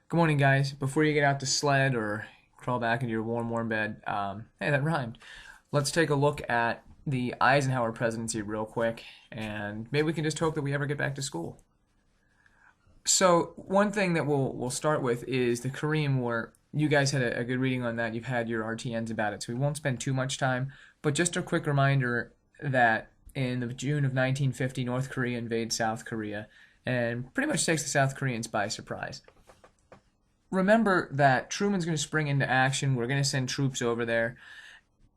Good morning, guys. Before you get out to sled or crawl back into your warm bed, hey, that rhymed. Let's take a look at the Eisenhower presidency real quick, and maybe we can just hope that we ever get back to school. So, one thing that we'll start with is the Korean War. You guys had a good reading on that. You've had your RTNs about it, so we won't spend too much time. But just a quick reminder that in the June of 1950, North Korea invades South Korea and pretty much takes the South Koreans by surprise. Remember that Truman's going to spring into action. We're going to send troops over there.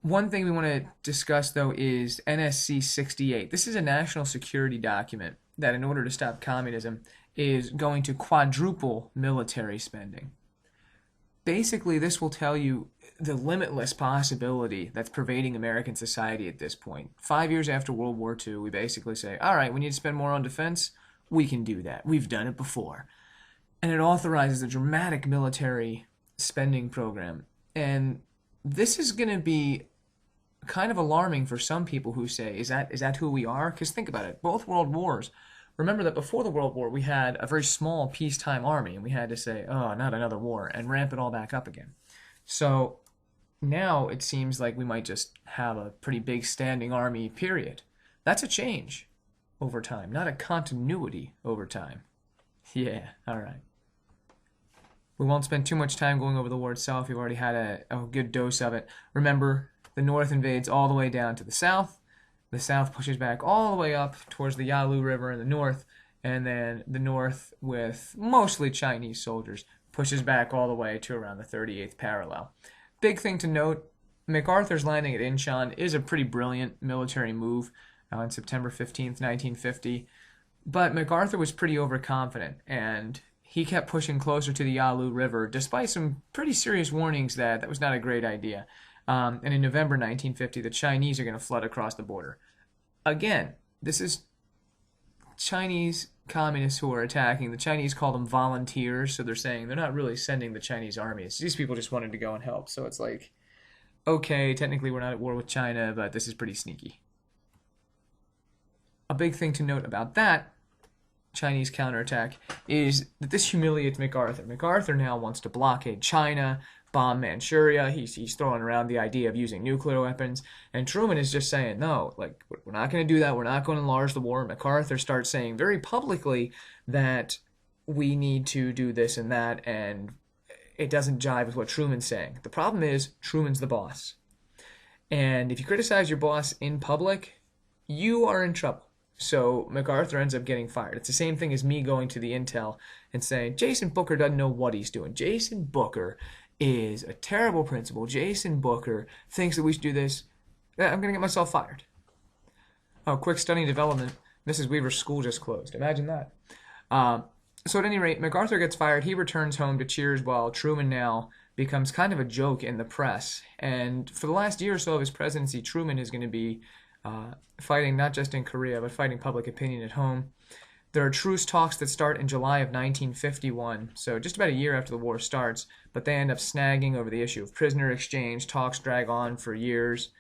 One thing we want to discuss, though, is NSC 68. This is a national security document that, in order to stop communism, is going to quadruple military spending. Basically, this will tell you the limitless possibility that's pervading American society at this point. 5 years after World War II, we basically say, all right, we need to spend more on defense. We can do that. We've done it before. And it authorizes a dramatic military spending program. And this is going to be kind of alarming for some people who say, is that who we are? Because think about it, both world wars. Remember that before the World War, we had a very small peacetime army, and we had to say, oh, not another war, and ramp it all back up again. So now it seems like we might just have a pretty big standing army, period. That's a change over time, not a continuity over time. Yeah, all right. We won't spend too much time going over the war itself. You've already had a good dose of it. Remember, the North invades all the way down to the South. The South pushes back all the way up towards the Yalu River in the North. And then the North, with mostly Chinese soldiers, pushes back all the way to around the 38th parallel. Big thing to note, MacArthur's landing at Incheon is a pretty brilliant military move on September 15th, 1950. But MacArthur was pretty overconfident, and he kept pushing closer to the Yalu River, despite some pretty serious warnings that was not a great idea. And in November 1950, the Chinese are going to flood across the border. Again, this is Chinese communists who are attacking. The Chinese call them volunteers, so they're saying they're not really sending the Chinese army. These people just wanted to go and help. So it's like, okay, technically we're not at war with China, but this is pretty sneaky. A big thing to note about that Chinese counterattack is that this humiliates MacArthur. MacArthur now wants to blockade China, bomb Manchuria. He's throwing around the idea of using nuclear weapons. And Truman is just saying, no, like, we're not going to do that. We're not going to enlarge the war. MacArthur starts saying very publicly that we need to do this and that, and it doesn't jive with what Truman's saying. The problem is Truman's the boss. And if you criticize your boss in public, you are in trouble. So MacArthur ends up getting fired. It's the same thing as me going to the Intel and saying, Jason Booker doesn't know what he's doing. Jason Booker is a terrible principal. Jason Booker thinks that we should do this. I'm going to get myself fired. Oh, quick study development. Mrs. Weaver's school just closed. Imagine that. So at any rate, MacArthur gets fired. He returns home to cheers while Truman now becomes kind of a joke in the press. And for the last year or so of his presidency, Truman is going to be fighting not just in Korea, but fighting public opinion at home. There are truce talks that start in July of 1951, so just about a year after the war starts, but they end up snagging over the issue of prisoner exchange. Talks drag on for years,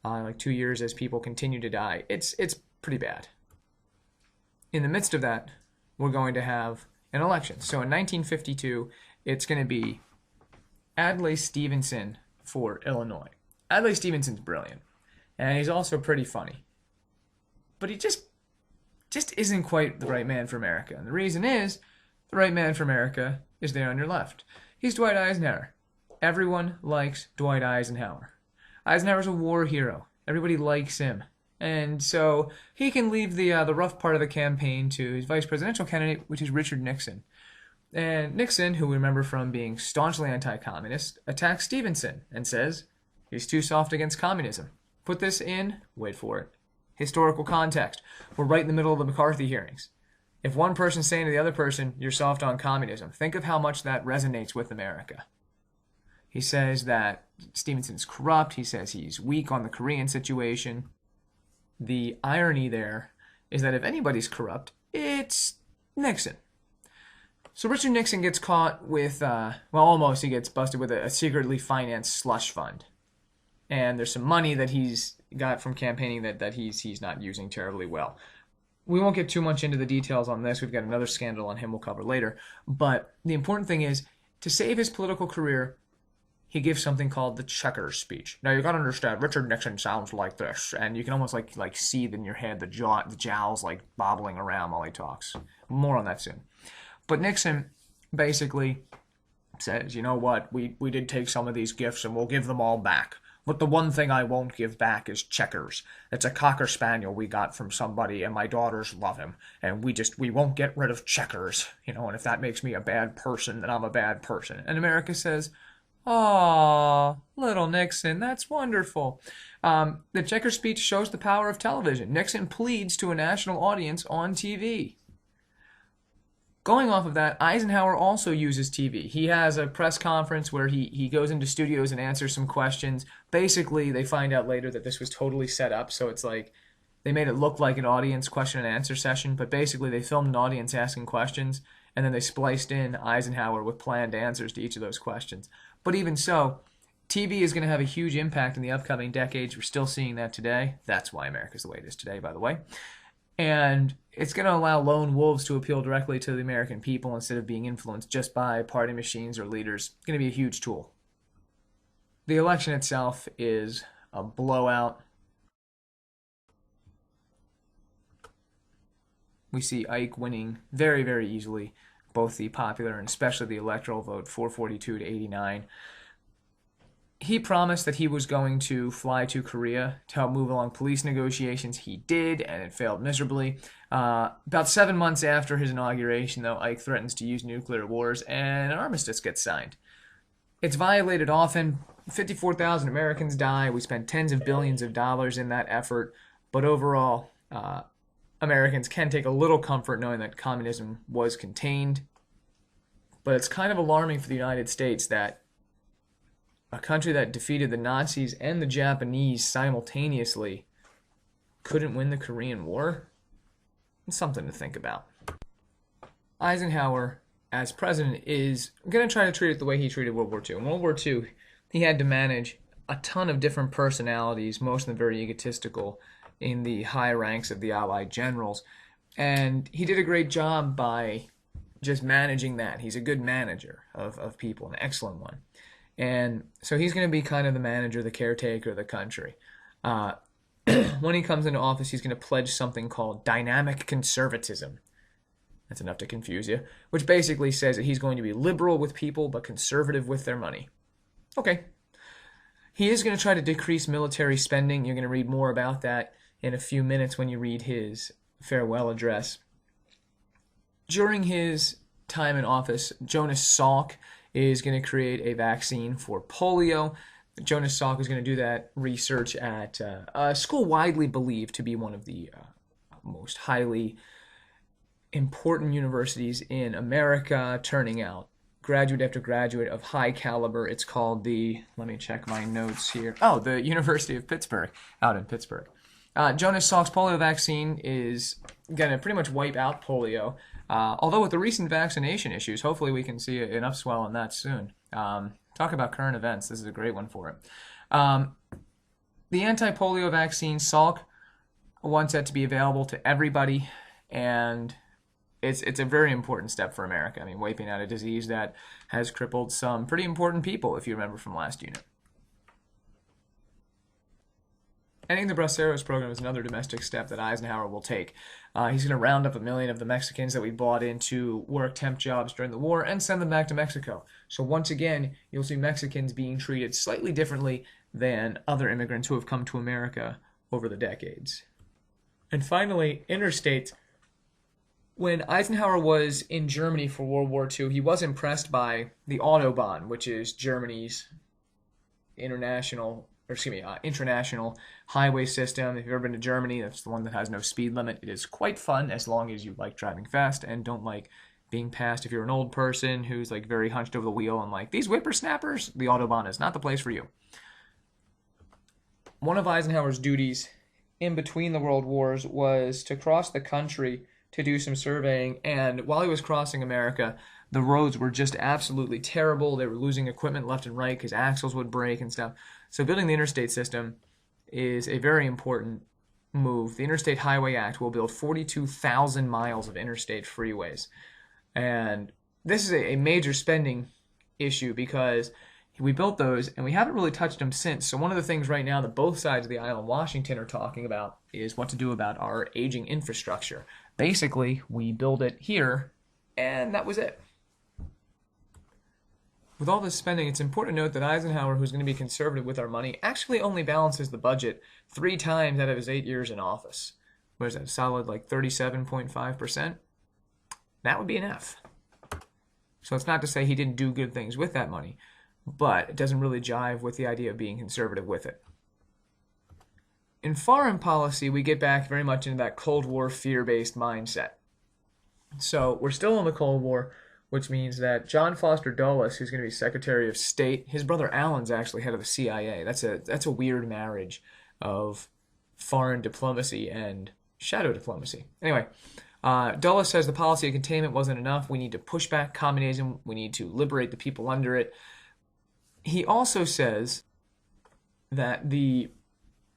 like 2 years as people continue to die. It's pretty bad. In the midst of that, we're going to have an election. So in 1952, it's going to be Adlai Stevenson for Illinois. Adlai Stevenson's brilliant, and he's also pretty funny. But he just isn't quite the right man for America. And the reason is, the right man for America is there on your left. He's Dwight Eisenhower. Everyone likes Dwight Eisenhower. Eisenhower's a war hero. Everybody likes him. And so he can leave the rough part of the campaign to his vice presidential candidate, which is Richard Nixon. And Nixon, who we remember from being staunchly anti-communist, attacks Stevenson and says he's too soft against communism. Put this in, wait for it, historical context. We're right in the middle of the McCarthy hearings. If one person's saying to the other person, you're soft on communism, think of how much that resonates with America. He says that Stevenson's corrupt. He says he's weak on the Korean situation. The irony there is that if anybody's corrupt, it's Nixon. So Richard Nixon gets caught with, almost he gets busted with a secretly financed slush fund. And there's some money that he's got from campaigning that he's not using terribly well. We won't get too much into the details on this. We've got another scandal on him we'll cover later. But the important thing is, To save his political career, he gives something called the Checkers speech. Now you gotta understand, Richard Nixon sounds like this, and you can almost like see in your head the jowls like bobbling around while he talks. More on that soon. But Nixon basically says, you know what, we did take some of these gifts and we'll give them all back. But the one thing I won't give back is Checkers. It's a Cocker Spaniel we got from somebody, and my daughters love him. And we won't get rid of Checkers. And if that makes me a bad person, then I'm a bad person. And America says, "Aw, little Nixon, that's wonderful." The Checkers speech shows the power of television. Nixon pleads to a national audience on TV. Going off of that, Eisenhower also uses TV. He has a press conference where he goes into studios and answers some questions. Basically, they find out later that this was totally set up, so it's like they made it look like an audience question and answer session, but basically they filmed an audience asking questions, and then they spliced in Eisenhower with planned answers to each of those questions. But even so, TV is going to have a huge impact in the upcoming decades. We're still seeing that today. That's why America's the way it is today, by the way. And it's going to allow lone wolves to appeal directly to the American people instead of being influenced just by party machines or leaders. It's going to be a huge tool. The election itself is a blowout. We see Ike winning very, very easily, both the popular and especially the electoral vote, 442 to 89. He promised that he was going to fly to Korea to help move along police negotiations. He did, and it failed miserably. About 7 months after his inauguration, though, Ike threatens to use nuclear wars, and an armistice gets signed. It's violated often. 54,000 Americans die. We spent tens of billions of dollars in that effort. But overall, Americans can take a little comfort knowing that communism was contained. But it's kind of alarming for the United States that a country that defeated the Nazis and the Japanese simultaneously couldn't win the Korean War. It's something to think about. Eisenhower, as president, is going to try to treat it the way he treated World War II. In World War II, he had to manage a ton of different personalities, most of them very egotistical, in the high ranks of the Allied generals. And he did a great job by just managing that. He's a good manager of people, an excellent one. And so he's going to be kind of the manager, the caretaker of the country. When he comes into office, he's going to pledge something called dynamic conservatism. That's enough to confuse you. Which basically says that he's going to be liberal with people, but conservative with their money. Okay. He is going to try to decrease military spending. You're going to read more about that in a few minutes when you read his farewell address. During his time in office, Jonas Salk is going to create a vaccine for polio. Jonas Salk is going to do that research at a school widely believed to be one of the most highly important universities in America, turning out graduate after graduate of high caliber. It's called let me check my notes here. Oh, the University of Pittsburgh, out in Pittsburgh. Jonas Salk's polio vaccine is going to pretty much wipe out polio. Although with the recent vaccination issues, hopefully we can see an upswell on that soon. Talk about current events. This is a great one for it. The anti-polio vaccine, Salk, wants that to be available to everybody, and it's a very important step for America. I mean, wiping out a disease that has crippled some pretty important people, if you remember from last unit. Ending the Braceros program is another domestic step that Eisenhower will take. He's going to round up 1 million of the Mexicans that we brought in to work temp jobs during the war and send them back to Mexico. So once again, you'll see Mexicans being treated slightly differently than other immigrants who have come to America over the decades. And finally, interstates. When Eisenhower was in Germany for World War II, he was impressed by the Autobahn, which is Germany's international highway system. If you've ever been to Germany, that's the one that has no speed limit. It is quite fun as long as you like driving fast and don't like being passed. If you're an old person who's like very hunched over the wheel and like, these whippersnappers, the Autobahn is not the place for you. One of Eisenhower's duties in between the world wars was to cross the country to do some surveying, and while he was crossing America, the roads were just absolutely terrible. They were losing equipment left and right because axles would break and stuff. So building the interstate system is a very important move. The Interstate Highway Act will build 42,000 miles of interstate freeways. And this is a major spending issue because we built those and we haven't really touched them since. So one of the things right now that both sides of the aisle in Washington are talking about is what to do about our aging infrastructure. Basically, we build it here, and that was it. With all this spending, it's important to note that Eisenhower, who's going to be conservative with our money, actually only balances the budget 3 times out of his 8 years in office. What is that, solid like 37.5%? That would be an F. So it's not to say he didn't do good things with that money, but it doesn't really jive with the idea of being conservative with it. In foreign policy, we get back very much into that Cold War fear-based mindset. So we're still in the Cold War, which means that John Foster Dulles, who's going to be Secretary of State, his brother Alan's actually head of the CIA. That's a weird marriage of foreign diplomacy and shadow diplomacy. Anyway, Dulles says the policy of containment wasn't enough. We need to push back communism. We need to liberate the people under it. He also says that the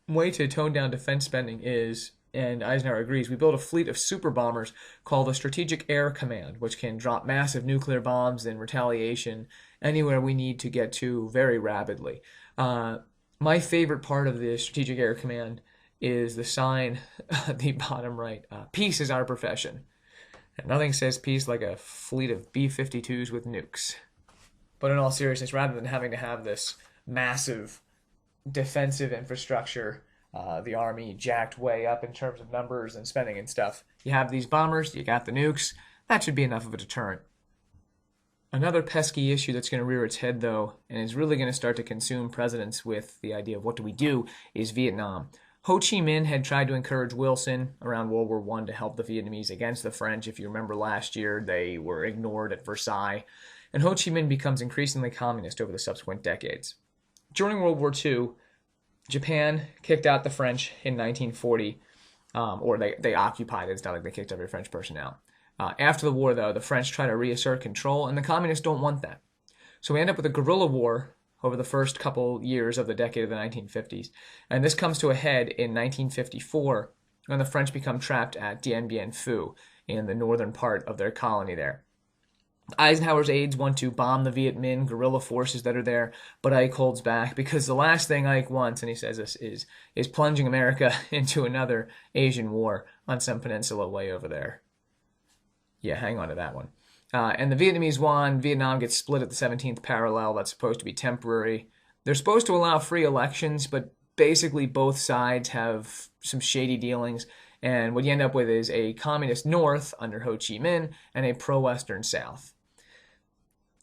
way to tone down defense spending is, and Eisenhower agrees, we build a fleet of super bombers called the Strategic Air Command, which can drop massive nuclear bombs in retaliation anywhere we need to get to very rapidly. My favorite part of the Strategic Air Command is the sign at the bottom right. Peace is our profession. And nothing says peace like a fleet of B-52s with nukes. But in all seriousness, rather than having to have this massive defensive infrastructure, the Army jacked way up in terms of numbers and spending and stuff, you have these bombers, you got the nukes, that should be enough of a deterrent. Another pesky issue that's going to rear its head, though, and is really going to start to consume presidents with the idea of what do we do, is Vietnam. Ho Chi Minh had tried to encourage Wilson around World War I to help the Vietnamese against the French. If you remember last year, they were ignored at Versailles. And Ho Chi Minh becomes increasingly communist over the subsequent decades. During World War II, Japan kicked out the French in 1940, or they occupied it. It's not like they kicked every French person out. After the war, though, the French try to reassert control, and the communists don't want that. So we end up with a guerrilla war over the first couple years of the decade of the 1950s. And this comes to a head in 1954 when the French become trapped at Dien Bien Phu in the northern part of their colony there. Eisenhower's aides want to bomb the Viet Minh guerrilla forces that are there, but Ike holds back because the last thing Ike wants, and he says this, is plunging America into another Asian war on some peninsula way over there. Yeah, hang on to that one. And the Vietnamese won. Vietnam gets split at the 17th parallel. That's supposed to be temporary. They're supposed to allow free elections, but basically both sides have some shady dealings. And what you end up with is a communist North under Ho Chi Minh and a pro-Western South.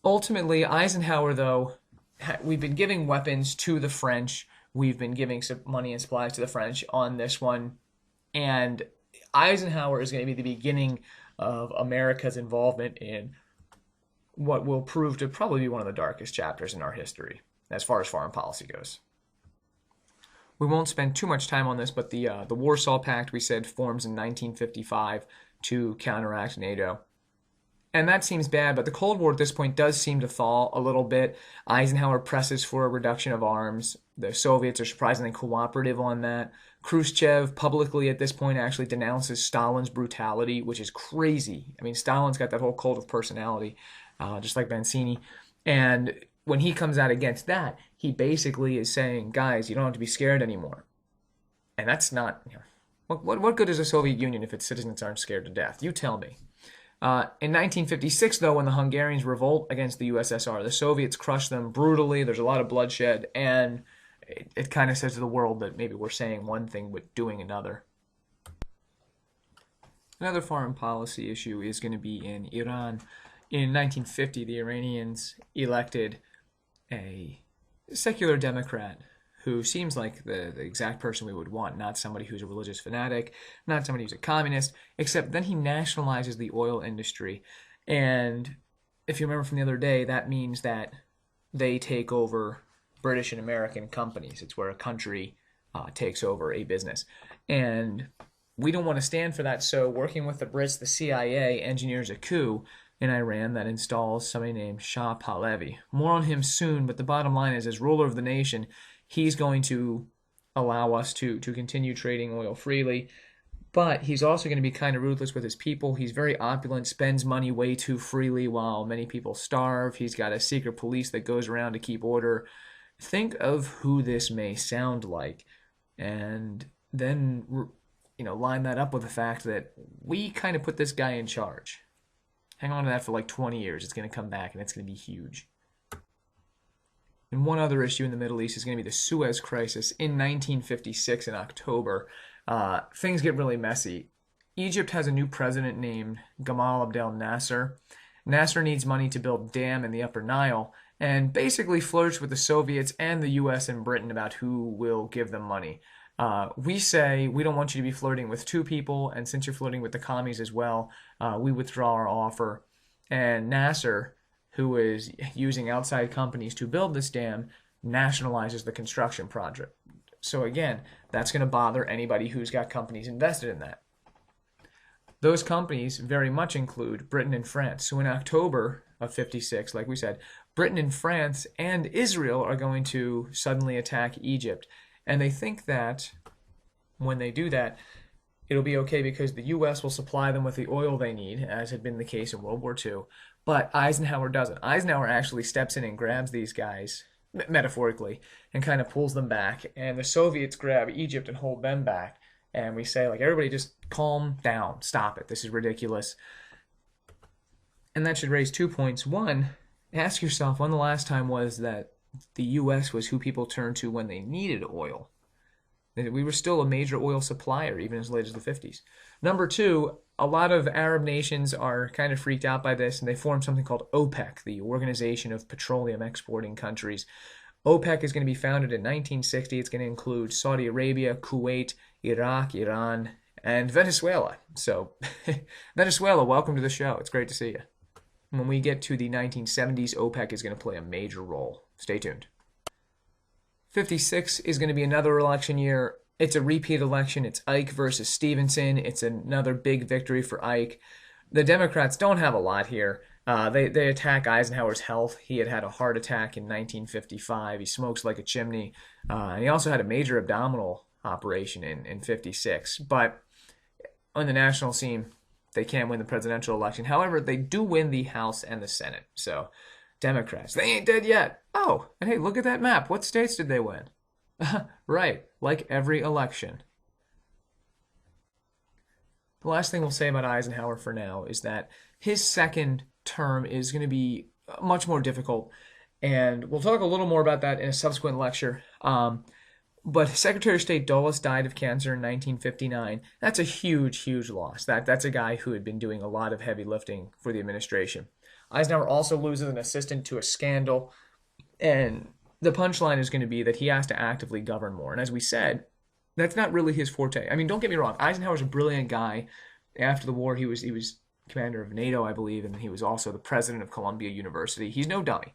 Ultimately, Eisenhower, though, we've been giving weapons to the French. We've been giving some money and supplies to the French on this one. And Eisenhower is going to be the beginning of America's involvement in what will prove to probably be one of the darkest chapters in our history as far as foreign policy goes. We won't spend too much time on this, but the Warsaw Pact, we said, forms in 1955 to counteract NATO. And that seems bad, but the Cold War at this point does seem to thaw a little bit. Eisenhower presses for a reduction of arms. The Soviets are surprisingly cooperative on that. Khrushchev publicly at this point actually denounces Stalin's brutality, which is crazy. I mean, Stalin's got that whole cult of personality, just like Mancini. And when he comes out against that, he basically is saying, guys, you don't have to be scared anymore. And that's not, what good is the Soviet Union if its citizens aren't scared to death? You tell me. In 1956, though, when the Hungarians revolt against the USSR, the Soviets crush them brutally. There's a lot of bloodshed, and it kind of says to the world that maybe we're saying one thing but doing another. Another foreign policy issue is going to be in Iran. In 1950, the Iranians elected a secular Democrat who seems like the exact person we would want, not somebody who's a religious fanatic, not somebody who's a communist, except then he nationalizes the oil industry. And if you remember from the other day, that means that they take over British and American companies. It's where a country takes over a business. And we don't want to stand for that, so working with the Brits, the CIA engineers a coup in Iran that installs somebody named Shah Pahlavi. More on him soon, but the bottom line is, as ruler of the nation, he's going to allow us to continue trading oil freely. But he's also going to be kind of ruthless with his people. He's very opulent, spends money way too freely while many people starve. He's got a secret police that goes around to keep order. Think of who this may sound like, and then line that up with the fact that we kind of put this guy in charge. Hang on to that for like 20 years. It's going to come back, and it's going to be huge. And one other issue in the Middle East is going to be the Suez Crisis. In 1956, in October, things get really messy. Egypt has a new president named Gamal Abdel Nasser. Nasser needs money to build a dam in the Upper Nile, and basically flirts with the Soviets and the US and Britain about who will give them money. We say we don't want you to be flirting with two people, and since you're flirting with the commies as well, we withdraw our offer. And Nasser, who is using outside companies to build this dam, nationalizes the construction project. So again, that's going to bother anybody who's got companies invested in that. Those companies very much include Britain and France. So in October of 56, like we said, Britain and France and Israel are going to suddenly attack Egypt. And they think that when they do that, it'll be okay because the U.S. will supply them with the oil they need, as had been the case in World War II. But Eisenhower doesn't. Eisenhower actually steps in and grabs these guys, metaphorically, and kind of pulls them back. And the Soviets grab Egypt and hold them back. And we say, like, everybody just calm down. Stop it. This is ridiculous. And that should raise 2 points. One, ask yourself when the last time was that the U.S. was who people turned to when they needed oil. We were still a major oil supplier, even as late as the 50s. Number two, a lot of Arab nations are kind of freaked out by this, and they formed something called OPEC, the Organization of Petroleum Exporting Countries. OPEC is going to be founded in 1960. It's going to include Saudi Arabia, Kuwait, Iraq, Iran, and Venezuela. So, Venezuela, welcome to the show. It's great to see you. When we get to the 1970s, OPEC is going to play a major role. Stay tuned. 56 is going to be another election year. It's a repeat election. It's Ike versus Stevenson. It's another big victory for Ike. The Democrats don't have a lot here. They attack Eisenhower's health. He had a heart attack in 1955. He smokes like a chimney. And he also had a major abdominal operation in 56. But on the national scene, they can't win the presidential election. However, they do win the House and the Senate. So, Democrats, they ain't dead yet. Oh, and hey, look at that map. What states did they win? Right, like every election. The last thing we'll say about Eisenhower for now is that his second term is going to be much more difficult, and we'll talk a little more about that in a subsequent lecture. But Secretary of State Dulles died of cancer in 1959. That's a huge, huge loss. That's a guy who had been doing a lot of heavy lifting for the administration. Eisenhower also loses an assistant to a scandal, and the punchline is going to be that he has to actively govern more. And as we said, that's not really his forte. I mean, don't get me wrong. Eisenhower's a brilliant guy. After the war, he was commander of NATO, I believe, and he was also the president of Columbia University. He's no dummy.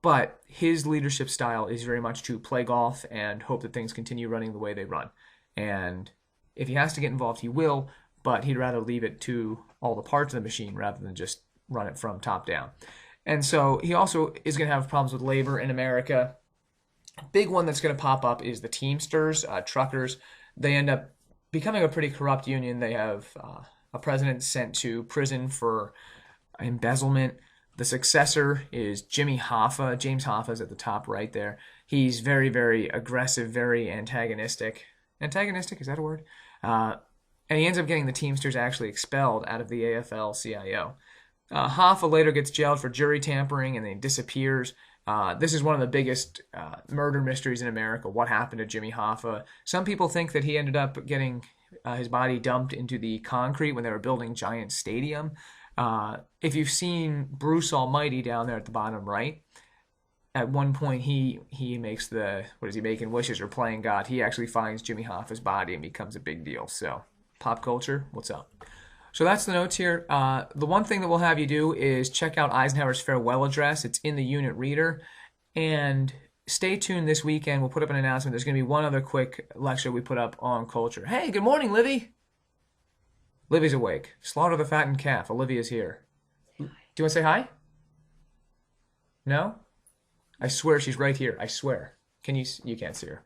But his leadership style is very much to play golf and hope that things continue running the way they run. And if he has to get involved, he will, but he'd rather leave it to all the parts of the machine rather than just run it from top down. And so he also is going to have problems with labor in America. Big one that's going to pop up is the Teamsters, truckers. They end up becoming a pretty corrupt union. They have a president sent to prison for embezzlement. The successor is Jimmy Hoffa. James Hoffa is at the top right there. He's very, very aggressive, very antagonistic. Antagonistic, is that a word? And he ends up getting the Teamsters actually expelled out of the AFL-CIO. Hoffa later gets jailed for jury tampering and then disappears. This is one of the biggest murder mysteries in America. What happened to Jimmy Hoffa? Some people think that he ended up getting his body dumped into the concrete when they were building Giant Stadium. If you've seen Bruce Almighty down there at the bottom right, at one point he makes what is he making wishes or playing God? He actually finds Jimmy Hoffa's body and becomes a big deal. So, pop culture, what's up? So that's the notes here. The one thing that we'll have you do is check out Eisenhower's farewell address. It's in the unit reader. And stay tuned this weekend. We'll put up an announcement. There's going to be one other quick lecture we put up on culture. Hey, good morning, Livy. Livy's awake. Slaughter the fattened calf. Olivia's here. Do you want to say hi? No? I swear she's right here. I swear. You can't see her.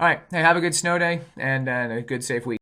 All right. Hey, have a good snow day and a good, safe week.